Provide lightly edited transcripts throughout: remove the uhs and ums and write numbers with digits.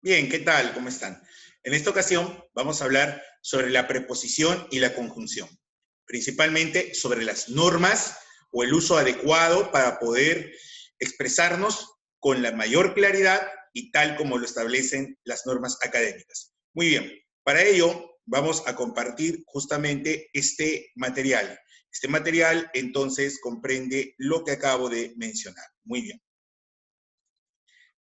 Bien, ¿qué tal? ¿Cómo están? En esta ocasión vamos a hablar sobre la preposición y la conjunción, principalmente sobre las normas o el uso adecuado para poder expresarnos con la mayor claridad y tal como lo establecen las normas académicas. Muy bien, para ello vamos a compartir justamente este material. Este material entonces comprende lo que acabo de mencionar. Muy bien.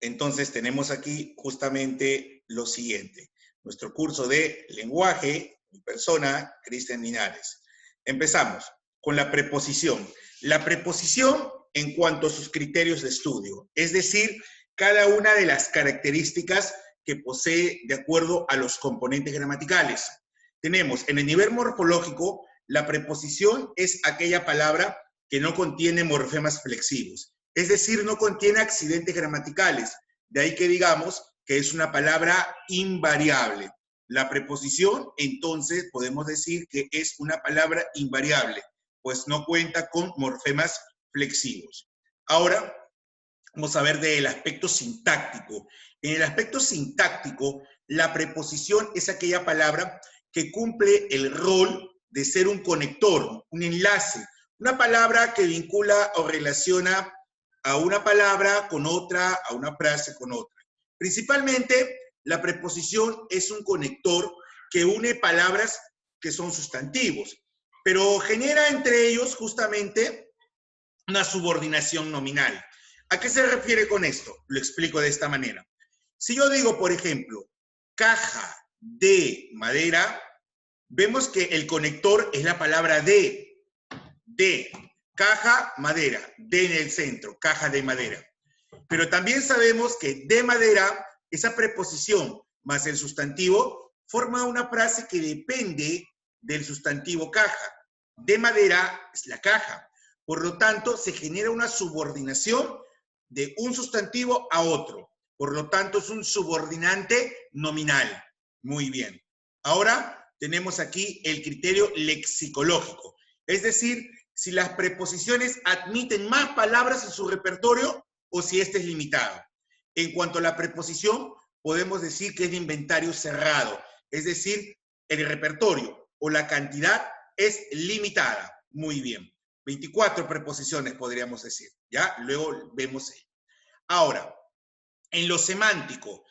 Entonces tenemos aquí justamente lo siguiente. Nuestro curso de lenguaje, mi persona, Cristian Linares. Empezamos con la preposición. La preposición en cuanto a sus criterios de estudio, es decir, cada una de las características que posee de acuerdo a los componentes gramaticales. Tenemos en el nivel morfológico, la preposición es aquella palabra que no contiene morfemas flexivos. Es decir, no contiene accidentes gramaticales. De ahí que digamos que es una palabra invariable. La preposición, entonces, podemos decir que es una palabra invariable, pues no cuenta con morfemas flexivos. Ahora, vamos a ver del aspecto sintáctico. En el aspecto sintáctico, la preposición es aquella palabra que cumple el rol de ser un conector, un enlace, una palabra que vincula o relaciona a una palabra con otra, a una frase con otra. Principalmente, la preposición es un conector que une palabras que son sustantivos, pero genera entre ellos justamente una subordinación nominal. ¿A qué se refiere con esto? Lo explico de esta manera. Si yo digo, por ejemplo, caja de madera, vemos que el conector es la palabra de, caja, madera, de en el centro, caja de madera. Pero también sabemos que de madera, esa preposición más el sustantivo, forma una frase que depende del sustantivo caja. De madera es la caja. Por lo tanto, se genera una subordinación de un sustantivo a otro. Por lo tanto, es un subordinante nominal. Muy bien. Ahora tenemos aquí el criterio lexicológico. Es decir, si las preposiciones admiten más palabras en su repertorio o si este es limitado. En cuanto a la preposición, podemos decir que es de inventario cerrado. Es decir, el repertorio o la cantidad es limitada. Muy bien. 24 preposiciones podríamos decir. ¿Ya? Luego vemos ello. Ahora, en lo semántico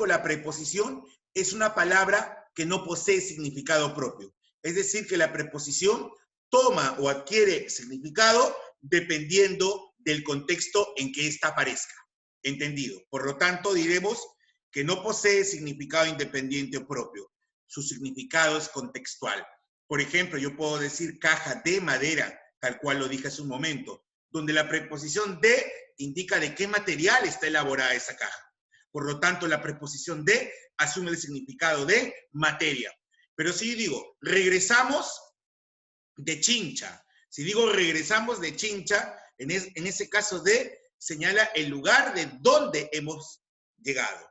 la preposición es una palabra que no posee significado propio. Es decir, que la preposición toma o adquiere significado dependiendo del contexto en que ésta aparezca. ¿Entendido? Por lo tanto, diremos que no posee significado independiente o propio. Su significado es contextual. Por ejemplo, yo puedo decir caja de madera, tal cual lo dije hace un momento, donde la preposición de indica de qué material está elaborada esa caja. Por lo tanto, la preposición de asume el significado de materia. Pero si digo, regresamos de Chincha, si digo regresamos de Chincha, en ese caso de señala el lugar de donde hemos llegado,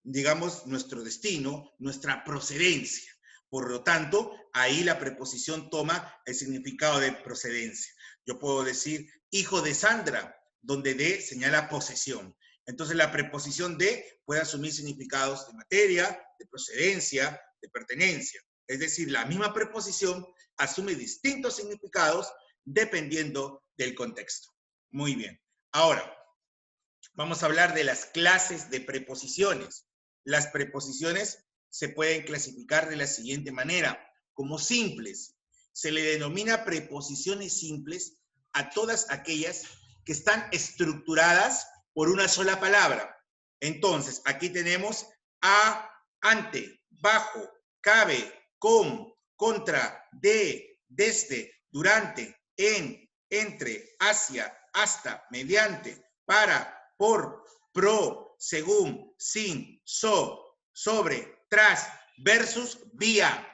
digamos, nuestro destino, nuestra procedencia. Por lo tanto, ahí la preposición toma el significado de procedencia. Yo puedo decir hijo de Sandra, donde de señala posesión. Entonces la preposición de puede asumir significados de materia, de procedencia, de pertenencia. Es decir, la misma preposición asume distintos significados dependiendo del contexto. Muy bien. Ahora, vamos a hablar de las clases de preposiciones. Las preposiciones se pueden clasificar de la siguiente manera, como simples. Se le denomina preposiciones simples a todas aquellas que están estructuradas por una sola palabra. Entonces, aquí tenemos a, ante, bajo, cabe, con, contra, de, desde, durante, en, entre, hacia, hasta, mediante, para, por, pro, según, sin, sobre, tras, versus, vía.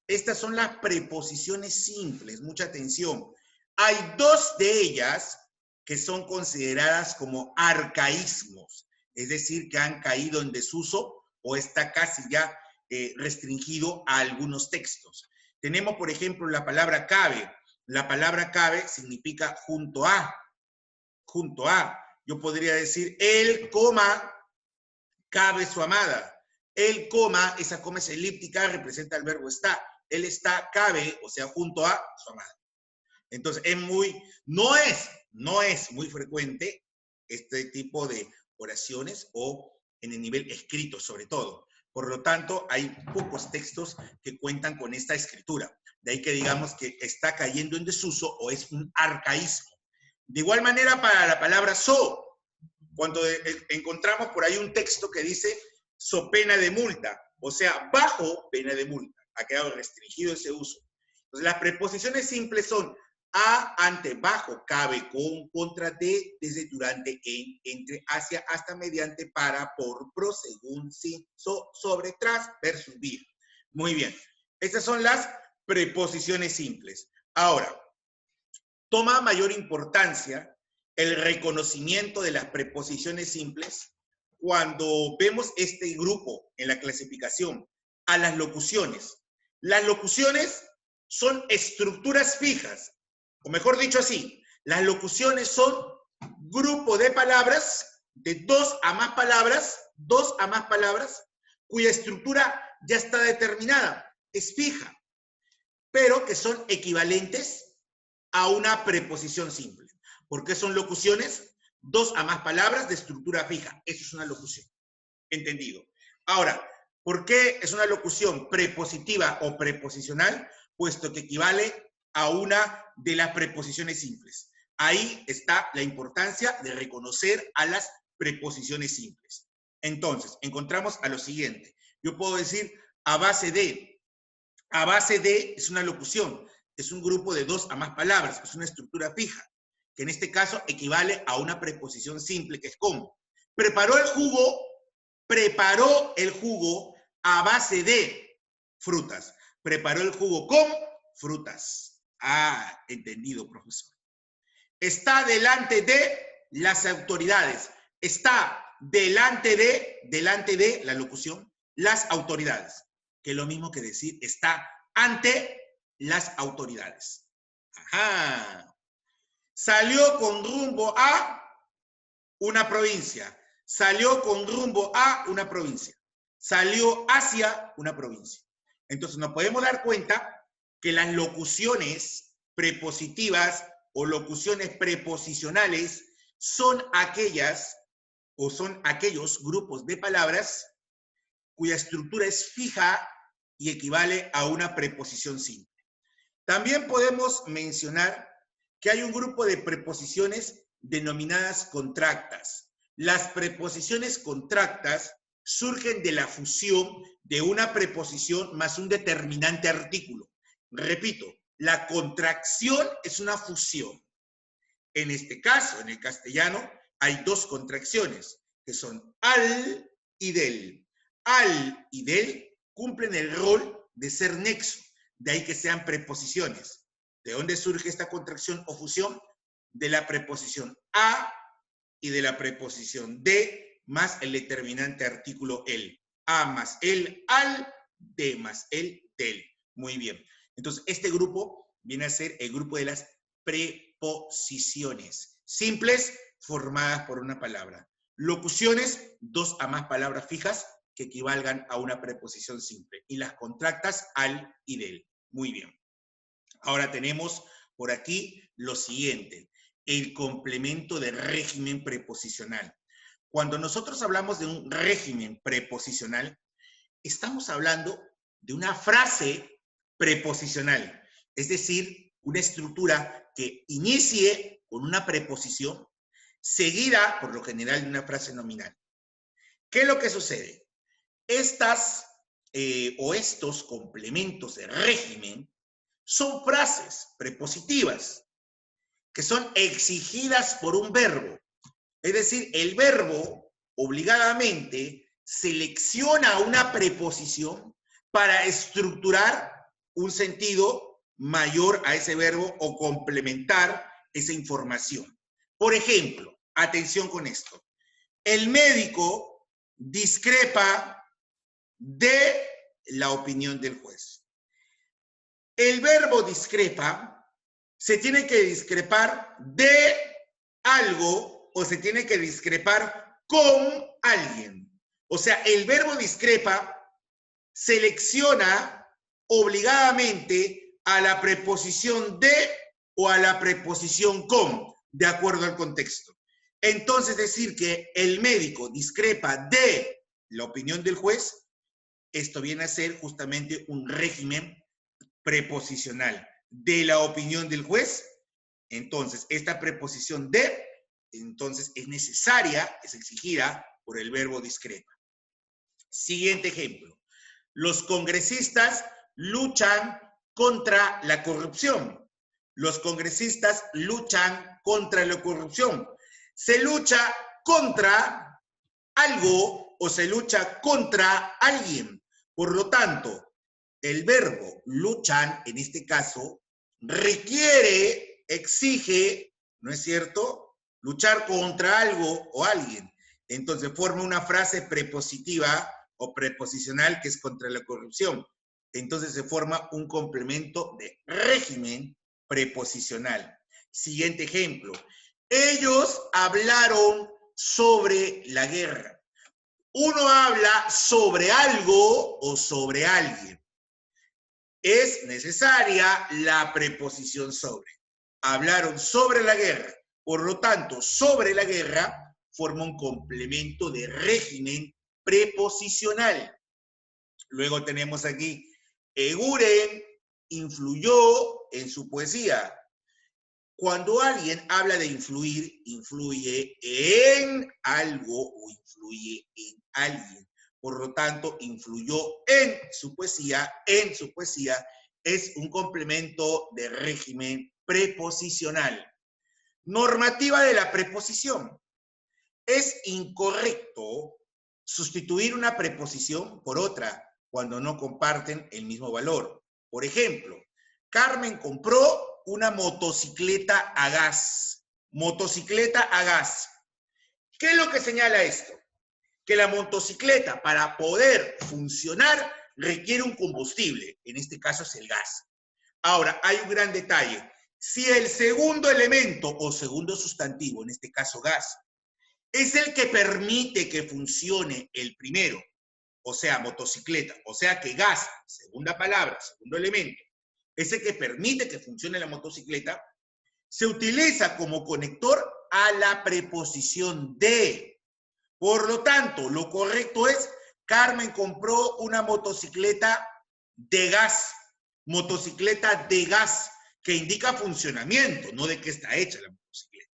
Estas son las preposiciones simples, mucha atención. Hay dos de ellas que son consideradas como arcaísmos, es decir, que han caído en desuso o está casi ya restringido a algunos textos. Tenemos, por ejemplo, la palabra cabe. La palabra cabe significa junto a. Junto a. Yo podría decir el, coma, cabe su amada. El coma, esa coma es elíptica, representa el verbo está. Él está, cabe, o sea, junto a su amada. Entonces, no es muy frecuente este tipo de oraciones o en el nivel escrito, sobre todo. Por lo tanto, hay pocos textos que cuentan con esta escritura. De ahí que digamos que está cayendo en desuso o es un arcaísmo. De igual manera, para la palabra so, cuando encontramos por ahí un texto que dice so pena de multa, o sea, bajo pena de multa. Ha quedado restringido ese uso. Entonces, las preposiciones simples son a, ante, bajo, cabe, con, contra, de, desde, durante, en, entre, hacia, hasta, mediante, para, por, pro, según, sin, sobre, tras, versus, vía. Muy bien. Estas son las preposiciones simples. Ahora, toma mayor importancia el reconocimiento de las preposiciones simples cuando vemos este grupo en la clasificación a las locuciones. Las locuciones son estructuras fijas, o mejor dicho así, las locuciones son grupo de palabras, de dos a más palabras, cuya estructura ya está determinada, es fija, pero que son equivalentes a una preposición simple. ¿Por qué son locuciones? Dos a más palabras de estructura fija. Eso es una locución. Entendido. Ahora, ¿por qué es una locución prepositiva o preposicional? Puesto que equivale a una de las preposiciones simples. Ahí está la importancia de reconocer a las preposiciones simples. Entonces, encontramos a lo siguiente. Yo puedo decir a base de. A base de es una locución. Es un grupo de dos a más palabras. Es una estructura fija, que en este caso equivale a una preposición simple, que es como. Preparó el jugo a base de frutas. Preparó el jugo con frutas. Ah, entendido, profesor. Está delante de las autoridades. Está delante de la locución, las autoridades. Que es lo mismo que decir está ante las autoridades. Ajá. Salió con rumbo a una provincia. Salió con rumbo a una provincia. Salió hacia una provincia. Entonces nos podemos dar cuenta que las locuciones prepositivas o locuciones preposicionales son aquellas o son aquellos grupos de palabras cuya estructura es fija y equivale a una preposición simple. También podemos mencionar que hay un grupo de preposiciones denominadas contractas. Las preposiciones contractas surgen de la fusión de una preposición más un determinante artículo. Repito, la contracción es una fusión. En este caso, en el castellano, hay dos contracciones, que son al y del. Al y del cumplen el rol de ser nexo, de ahí que sean preposiciones. ¿De dónde surge esta contracción o fusión? De la preposición a y de la preposición de más el determinante artículo el. A más el al, de más el del. Muy bien. Entonces, este grupo viene a ser el grupo de las preposiciones simples formadas por una palabra. Locuciones, dos a más palabras fijas que equivalgan a una preposición simple. Y las contractas al y del. Muy bien. Ahora tenemos por aquí lo siguiente, el complemento de régimen preposicional. Cuando nosotros hablamos de un régimen preposicional, estamos hablando de una frase preposicional, es decir, una estructura que inicie con una preposición seguida, por lo general, de una frase nominal. ¿Qué es lo que sucede? Estas o estos complementos de régimen son frases prepositivas que son exigidas por un verbo. Es decir, el verbo obligadamente selecciona una preposición para estructurar un sentido mayor a ese verbo o complementar esa información. Por ejemplo, atención con esto. El médico discrepa de la opinión del juez. El verbo discrepa se tiene que discrepar de algo o se tiene que discrepar con alguien. O sea, el verbo discrepa selecciona obligadamente a la preposición de o a la preposición con, de acuerdo al contexto. Entonces, decir que el médico discrepa de la opinión del juez, esto viene a ser justamente un régimen preposicional. De la opinión del juez, entonces, esta preposición de, entonces, es necesaria, es exigida por el verbo discrepa. Siguiente ejemplo. Los congresistas luchan contra la corrupción. Los congresistas luchan contra la corrupción. Se lucha contra algo o se lucha contra alguien. Por lo tanto, el verbo luchan, en este caso, requiere, exige, ¿no es cierto?, luchar contra algo o alguien. Entonces forma una frase prepositiva o preposicional que es contra la corrupción. Entonces se forma un complemento de régimen preposicional. Siguiente ejemplo. Ellos hablaron sobre la guerra. Uno habla sobre algo o sobre alguien. Es necesaria la preposición sobre. Hablaron sobre la guerra. Por lo tanto, sobre la guerra forma un complemento de régimen preposicional. Luego tenemos aquí, Eguren influyó en su poesía. Cuando alguien habla de influir, influye en algo o influye en alguien. Por lo tanto, influyó en su poesía es un complemento de régimen preposicional. Normativa de la preposición. Es incorrecto sustituir una preposición por otra cuando no comparten el mismo valor. Por ejemplo, Carmen compró una motocicleta a gas. Motocicleta a gas. ¿Qué es lo que señala esto? Que la motocicleta, para poder funcionar, requiere un combustible. En este caso es el gas. Ahora, hay un gran detalle. Si el segundo elemento o segundo sustantivo, en este caso gas, es el que permite que funcione el primero, o sea, motocicleta, o sea que gas, segunda palabra, segundo elemento, es el que permite que funcione la motocicleta, se utiliza como conector a la preposición de. Por lo tanto, lo correcto es, Carmen compró una motocicleta de gas, que indica funcionamiento, no de qué está hecha la motocicleta.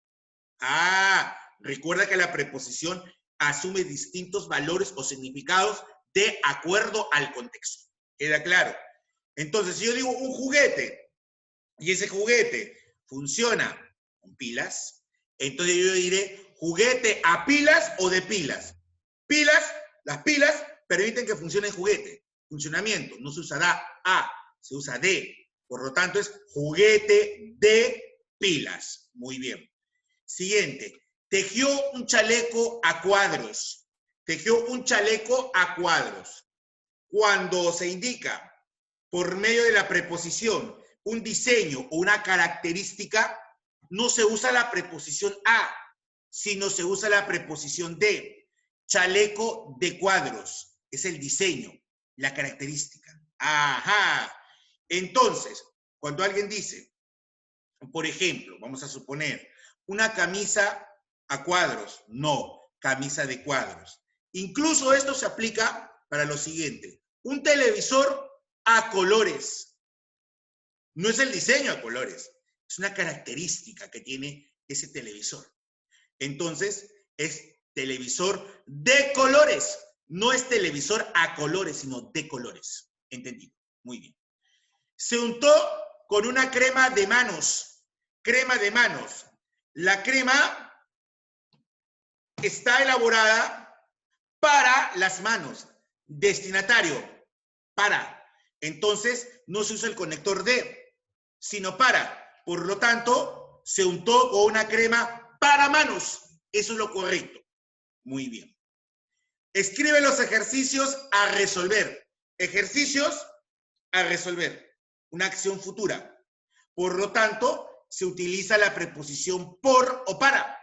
Recuerda que la preposición asume distintos valores o significados de acuerdo al contexto. ¿Queda claro? Entonces, si yo digo un juguete y ese juguete funciona con pilas, entonces yo diré juguete a pilas o de pilas. Pilas, las pilas permiten que funcione el juguete. Funcionamiento, no se usará a, se usa de. Por lo tanto, es juguete de pilas. Muy bien. Siguiente. Tejió un chaleco a cuadros. Tejió un chaleco a cuadros. Cuando se indica por medio de la preposición un diseño o una característica, no se usa la preposición a, sino se usa la preposición de. Chaleco de cuadros. Es el diseño, la característica. Ajá. Entonces, cuando alguien dice, por ejemplo, vamos a suponer, una camisa a cuadros, no, camisa de cuadros. Incluso esto se aplica para lo siguiente, un televisor a colores. No es el diseño a colores, es una característica que tiene ese televisor. Entonces, es televisor de colores, no es televisor a colores, sino de colores. ¿Entendido? Muy bien. Se untó con una crema de manos. Crema de manos. La crema está elaborada para las manos. Destinatario, para. Entonces, no se usa el conector de, sino para. Por lo tanto, se untó con una crema para manos. Eso es lo correcto. Muy bien. Escribe los ejercicios a resolver. Ejercicios a resolver. Una acción futura. Por lo tanto, se utiliza la preposición por o para.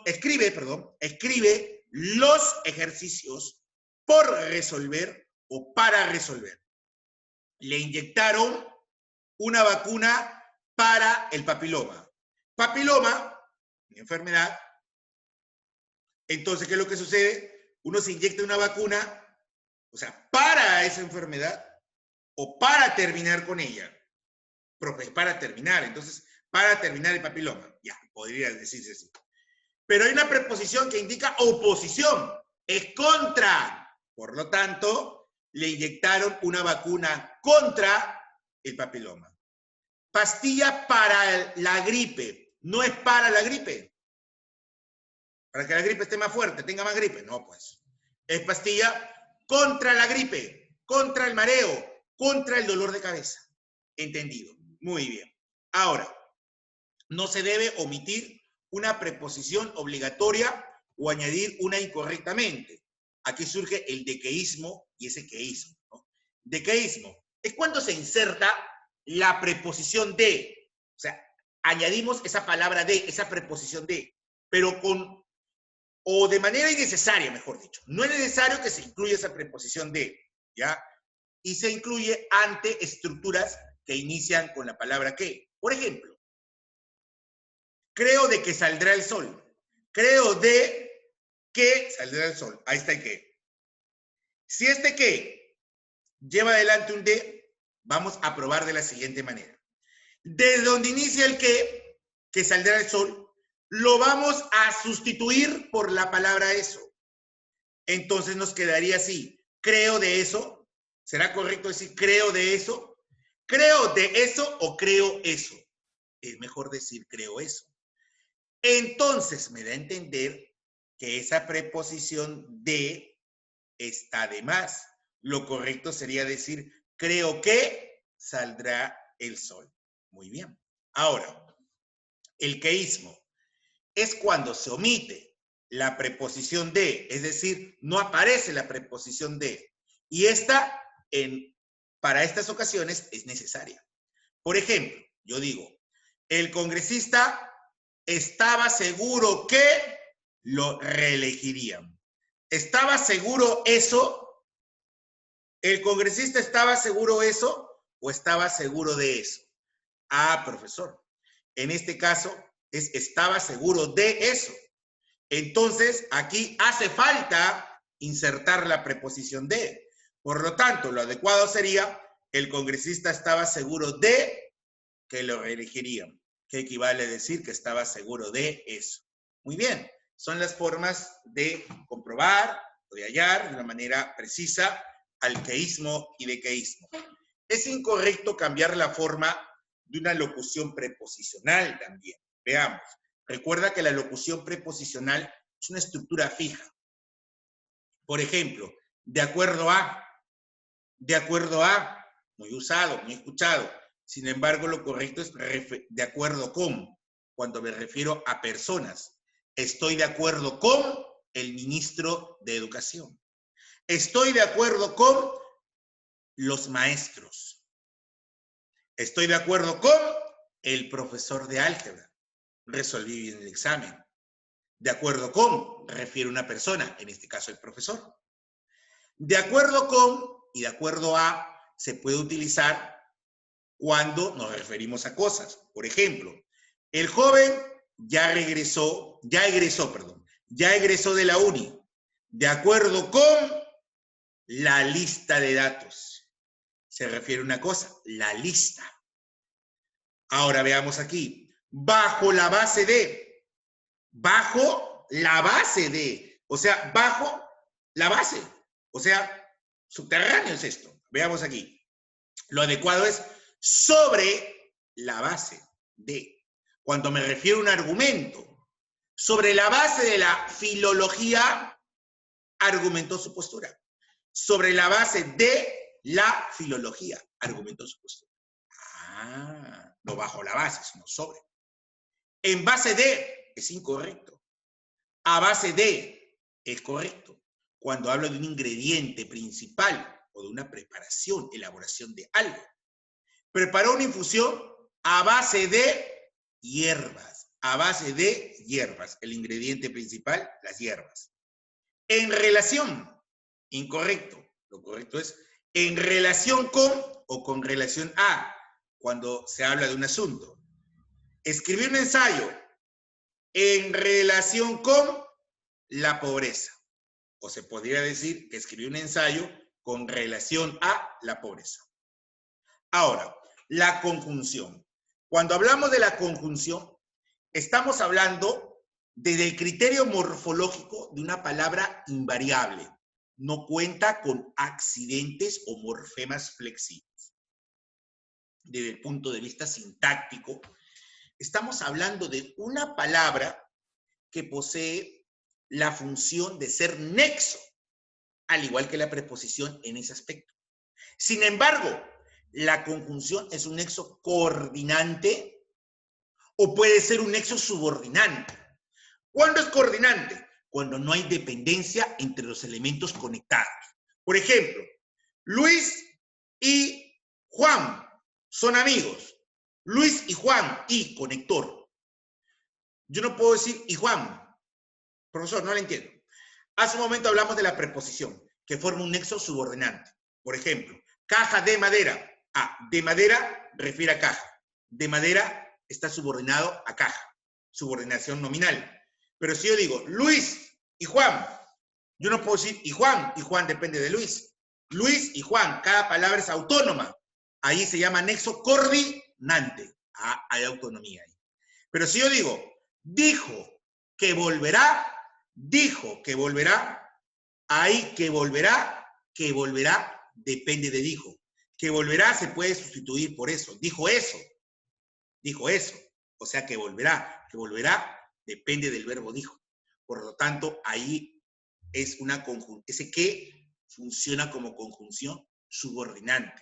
Escribe los ejercicios por resolver o para resolver. Le inyectaron una vacuna para el papiloma. Papiloma, enfermedad. Entonces, ¿qué es lo que sucede? Uno se inyecta una vacuna, o sea, para esa enfermedad o para terminar con ella. Para terminar, entonces, para terminar el papiloma. Ya, podría decirse así. Pero hay una preposición que indica oposición, es contra. Por lo tanto, le inyectaron una vacuna contra el papiloma. Pastilla para la gripe, no es para la gripe. Para que la gripe esté más fuerte, tenga más gripe. No, pues. Es pastilla contra la gripe, contra el mareo, contra el dolor de cabeza. Entendido. Muy bien. Ahora, no se debe omitir una preposición obligatoria o añadir una incorrectamente. Aquí surge el dequeísmo y ese queísmo, ¿no? Dequeísmo es cuando se inserta la preposición de, o sea, añadimos esa palabra de, esa preposición de, pero con, o de manera innecesaria, mejor dicho. No es necesario que se incluya esa preposición de, ¿ya? Y se incluye ante estructuras que inician con la palabra que. Por ejemplo, creo de que saldrá el sol. Creo de que saldrá el sol. Ahí está el que. Si este que lleva adelante un de, vamos a probar de la siguiente manera. Desde donde inicia el que saldrá el sol, lo vamos a sustituir por la palabra eso. Entonces nos quedaría así. Creo de eso. ¿Será correcto decir creo de eso? ¿Creo de eso o creo eso? Es mejor decir creo eso. Entonces me da a entender que esa preposición de está de más. Lo correcto sería decir, creo que saldrá el sol. Muy bien. Ahora, el queísmo es cuando se omite la preposición de, es decir, no aparece la preposición de. Y esta, para estas ocasiones, es necesaria. Por ejemplo, yo digo, el congresista estaba seguro que lo reelegirían. ¿Estaba seguro eso? ¿El congresista estaba seguro eso o estaba seguro de eso? Ah, profesor, en este caso es estaba seguro de eso. Entonces, aquí hace falta insertar la preposición de. Por lo tanto, lo adecuado sería el congresista estaba seguro de que lo reelegirían, que equivale a decir que estaba seguro de eso. Muy bien, son las formas de comprobar o de hallar de una manera precisa alqueísmo y dequeísmo. Es incorrecto cambiar la forma de una locución preposicional también. Veamos. Recuerda que la locución preposicional es una estructura fija. Por ejemplo, de acuerdo a, muy usado, muy escuchado. Sin embargo, lo correcto es de acuerdo con, cuando me refiero a personas. Estoy de acuerdo con el ministro de Educación. Estoy de acuerdo con los maestros. Estoy de acuerdo con el profesor de álgebra. Resolví bien el examen. De acuerdo con, refiere a una persona, en este caso el profesor. De acuerdo con y de acuerdo a se puede utilizar cuando nos referimos a cosas. Por ejemplo, el joven ya egresó de la uni. De acuerdo con la lista de datos. Se refiere a una cosa, la lista. Ahora veamos aquí. Bajo la base de. Bajo la base de. O sea, bajo la base. O sea, subterráneo es esto. Veamos aquí. Lo adecuado es sobre la base de. Cuando me refiero a un argumento, sobre la base de la filología, argumentó su postura. Sobre la base de la filología, argumentó su postura. Ah, no bajo la base, sino sobre. En base de es incorrecto. A base de es correcto. Cuando hablo de un ingrediente principal o de una preparación, elaboración de algo. Preparó una infusión a base de hierbas. A base de hierbas. El ingrediente principal, las hierbas. En relación. Incorrecto. Lo correcto es en relación con o con relación a, cuando se habla de un asunto. Escribir un ensayo en relación con la pobreza. O se podría decir que escribí un ensayo con relación a la pobreza. Ahora, la conjunción. Cuando hablamos de la conjunción, estamos hablando desde el criterio morfológico de una palabra invariable. No cuenta con accidentes o morfemas flexivos. Desde el punto de vista sintáctico, estamos hablando de una palabra que posee la función de ser nexo, al igual que la preposición en ese aspecto. Sin embargo, la conjunción es un nexo coordinante o puede ser un nexo subordinante. ¿Cuándo es coordinante? Cuando no hay dependencia entre los elementos conectados. Por ejemplo, Luis y Juan son amigos. Luis y Juan y conector. Yo no puedo decir y Juan. Profesor, no lo entiendo. Hace un momento hablamos de la preposición, que forma un nexo subordinante. Por ejemplo, caja de madera. De madera refiere a caja. De madera está subordinado a caja. Subordinación nominal. Pero si yo digo Luis y Juan, yo no puedo decir y Juan depende de Luis. Luis y Juan, cada palabra es autónoma. Ahí se llama nexo coordinante. Hay autonomía ahí. Pero si yo digo, dijo que volverá, ahí que volverá, depende de dijo. Que volverá se puede sustituir por eso. Dijo eso. O sea que volverá depende del verbo dijo. Por lo tanto, ahí es una conjunción. Ese que funciona como conjunción subordinante.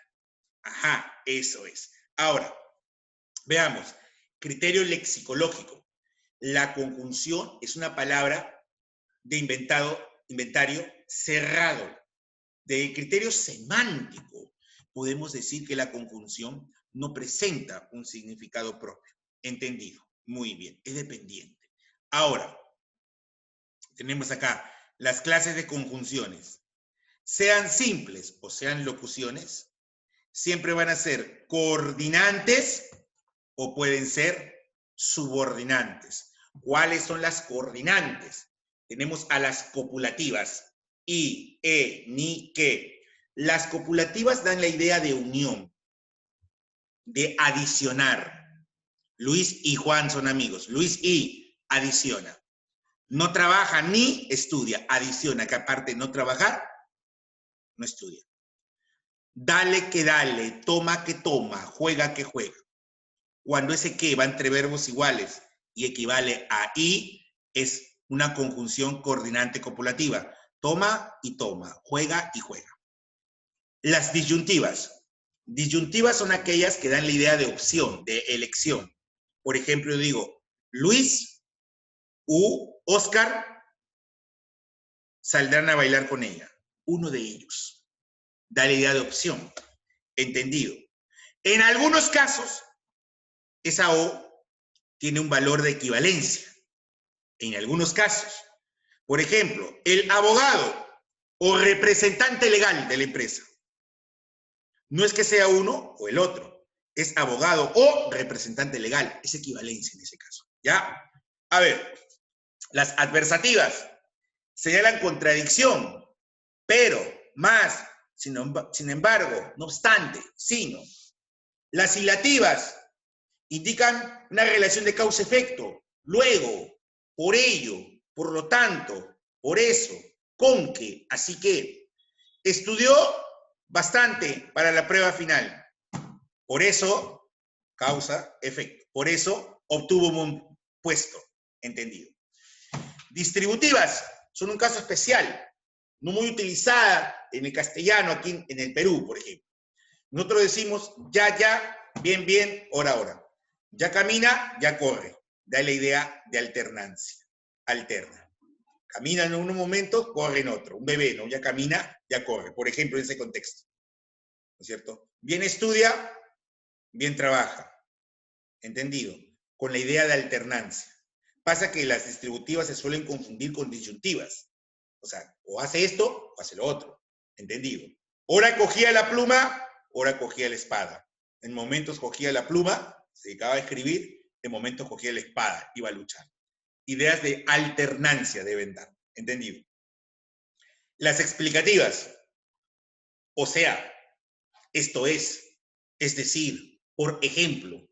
Ajá, eso es. Ahora, veamos, criterio lexicológico. La conjunción es una palabra de inventario cerrado. De criterio semántico, podemos decir que la conjunción no presenta un significado propio. Entendido. Muy bien, es dependiente. Ahora, tenemos acá las clases de conjunciones. Sean simples o sean locuciones, siempre van a ser coordinantes o pueden ser subordinantes. ¿Cuáles son las coordinantes? Tenemos a las copulativas, y, ni, que. Las copulativas dan la idea de unión, de adicionar. Luis y Juan son amigos. Luis y adiciona. No trabaja ni estudia, adiciona, que aparte de no trabajar, no estudia. Dale que dale, toma que toma, juega que juega. Cuando ese que va entre verbos iguales y equivale a y, es una conjunción coordinante copulativa. Toma y toma, juega y juega. Las disyuntivas. Disyuntivas son aquellas que dan la idea de opción, de elección. Por ejemplo, yo digo, Luis u Oscar saldrán a bailar con ella. Uno de ellos. Da la idea de opción. Entendido. En algunos casos, esa O tiene un valor de equivalencia. En algunos casos. Por ejemplo, el abogado o representante legal de la empresa. No es que sea uno o el otro. Es abogado o representante legal. Es equivalencia en ese caso. ¿Ya? A ver, las adversativas señalan contradicción, pero, más, sin embargo, no obstante, sino. Las ilativas indican una relación de causa-efecto, luego, por ello, por lo tanto, por eso, con que, así que. Estudió bastante para la prueba final. Por eso, causa-efecto. Por eso, obtuvo un buen puesto. Entendido. Distributivas son un caso especial, no muy utilizada en el castellano aquí en el Perú, por ejemplo. Nosotros decimos ya, ya, bien, bien, hora, hora. Ya camina, ya corre. Da la idea de alternancia. Alterna. Camina en un momento, corre en otro. Un bebé, ¿no? Ya camina, ya corre. Por ejemplo, en ese contexto. ¿No es cierto? Bien estudia, bien trabaja. ¿Entendido? Con la idea de alternancia. Pasa que las distributivas se suelen confundir con disyuntivas. O sea, o hace esto o hace lo otro. ¿Entendido? Ora cogía la pluma, ora cogía la espada. En momentos cogía la pluma, se dedicaba a escribir, en momentos cogía la espada, iba a luchar. Ideas de alternancia deben dar. ¿Entendido? Las explicativas. O sea, esto es decir, por ejemplo,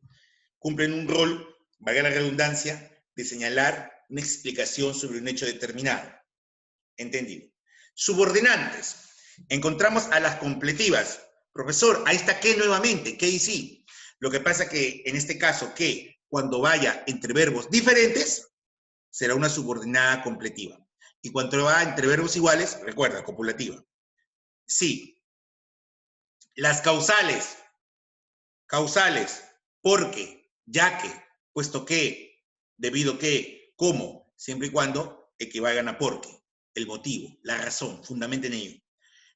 cumplen un rol, valga la redundancia, de señalar una explicación sobre un hecho determinado. ¿Entendido? Subordinantes. Encontramos a las completivas. Profesor, ahí está que nuevamente, que y sí. Lo que pasa que en este caso, que cuando vaya entre verbos diferentes, será una subordinada completiva. Y cuando va entre verbos iguales, recuerda, copulativa. Sí. Las causales. Causales. Porque, ya que, puesto que, debido que, como, siempre y cuando equivalgan a porque. El motivo, la razón, fundamenten en ello.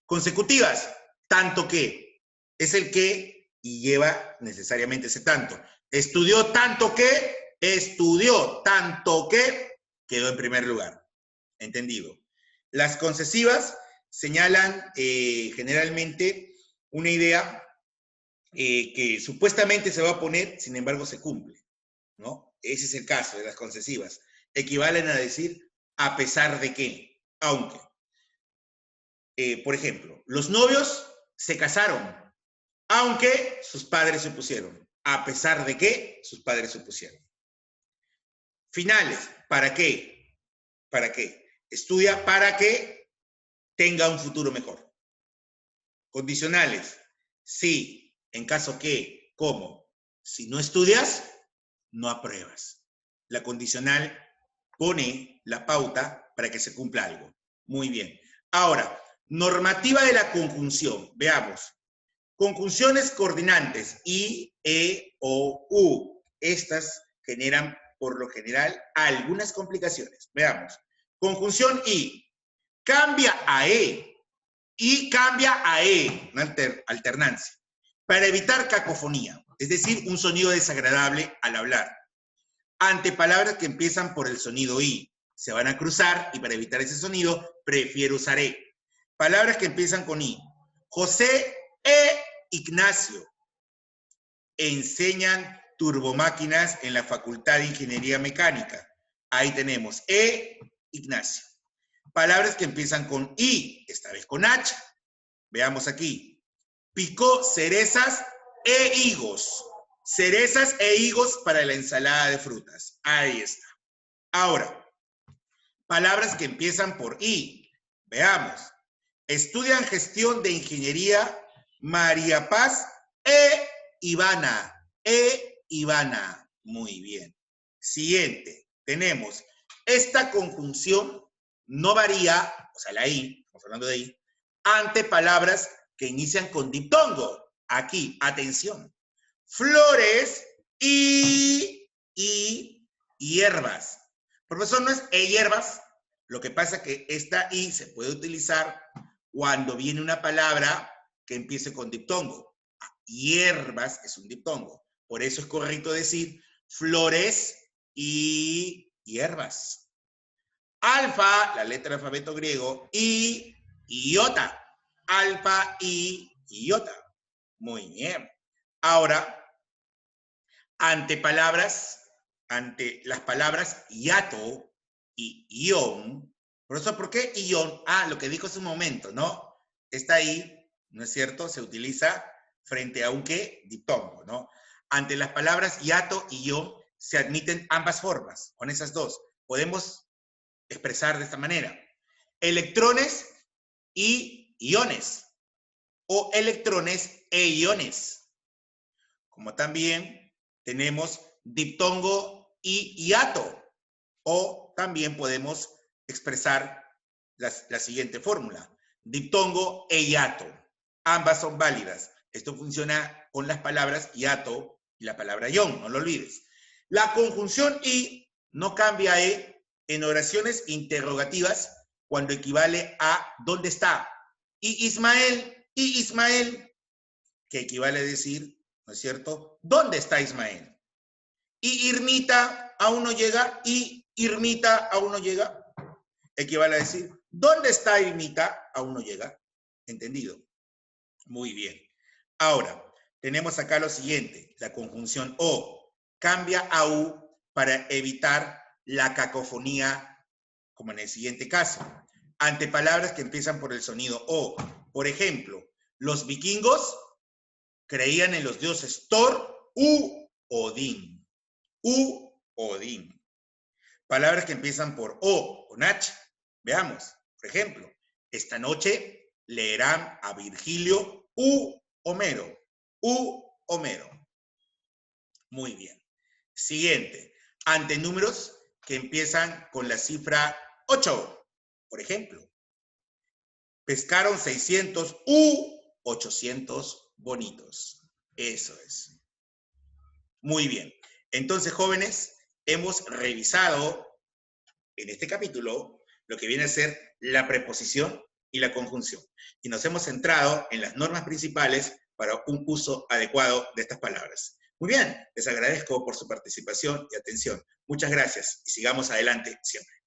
Consecutivas, tanto que, es el que y lleva necesariamente ese tanto. Estudió tanto que, quedó en primer lugar. ¿Entendido? Las concesivas señalan generalmente una idea que supuestamente se va a poner, sin embargo se cumple, ¿no? Ese es el caso de las concesivas. Equivalen a decir a pesar de que, aunque. Por ejemplo, los novios se casaron, aunque sus padres se opusieron, a pesar de que sus padres se opusieron. Finales, ¿para qué? ¿Para qué? Estudia para que tenga un futuro mejor. Condicionales, sí, en caso que, ¿cómo? Si no estudias, no apruebas. La condicional pone la pauta para que se cumpla algo. Muy bien. Ahora, normativa de la conjunción. Veamos. Conjunciones coordinantes I, E, O, U. Estas generan, por lo general, algunas complicaciones. Veamos. Conjunción I. Cambia a E. Y cambia a E. Una alternancia. Para evitar cacofonía. Es decir, un sonido desagradable al hablar. Ante palabras que empiezan por el sonido I. Se van a cruzar y para evitar ese sonido, prefiero usar E. Palabras que empiezan con I. José e Ignacio enseñan turbomáquinas en la Facultad de Ingeniería Mecánica. Ahí tenemos Ignacio. Palabras que empiezan con I, esta vez con H. Veamos aquí. Picó cerezas e higos. Cerezas e higos para la ensalada de frutas. Ahí está. Ahora, palabras que empiezan por I. Veamos. Estudian gestión de ingeniería María Paz e Ivana. Ivana. Muy bien. Siguiente. Tenemos esta conjunción no varía, o sea, la I, estamos hablando de I, ante palabras que inician con diptongo. Aquí, atención. Flores y hierbas. Profesor, ¿no es hierbas? Lo que pasa es que esta I se puede utilizar cuando viene una palabra que empiece con diptongo. Hierbas es un diptongo. Por eso es correcto decir flores y hierbas. Alfa, la letra del alfabeto griego, y iota. Alfa y iota. Muy bien. Ahora, ante las palabras hiato y ión. Por eso, ¿por qué ión? Ah, lo que dijo hace un momento, ¿no? Está ahí, ¿no es cierto? Se utiliza frente a un qué, diptongo, ¿no? Ante las palabras hiato y ión se admiten ambas formas, con esas dos. Podemos expresar de esta manera. Electrones y iones. O electrones e iones. Como también tenemos diptongo y hiato. O también podemos expresar la siguiente fórmula. Diptongo e hiato. Ambas son válidas. Esto funciona con las palabras hiato y la palabra ion, no lo olvides. La conjunción y no cambia en oraciones interrogativas cuando equivale a ¿dónde está? Y Ismael, que equivale a decir, ¿no es cierto? ¿Dónde está Ismael? Y Irmita aún no llega, y Irmita aún no llega, equivale a decir, ¿Dónde está Irmita? Aún no llega. ¿Entendido? Muy bien. Ahora, tenemos acá lo siguiente, la conjunción O. Cambia a U para evitar la cacofonía, como en el siguiente caso, ante palabras que empiezan por el sonido O. Por ejemplo, los vikingos creían en los dioses Thor u Odín. U Odín. Palabras que empiezan por O, con H. Veamos, por ejemplo, esta noche leerán a Virgilio u Homero. U Homero. Muy bien. Siguiente. Antenúmeros que empiezan con la cifra 8. Por ejemplo, pescaron 600 u 800 bonitos. Eso es. Muy bien. Entonces, jóvenes, hemos revisado en este capítulo lo que viene a ser la preposición y la conjunción. Y nos hemos centrado en las normas principales para un uso adecuado de estas palabras. Muy bien, les agradezco por su participación y atención. Muchas gracias y sigamos adelante siempre.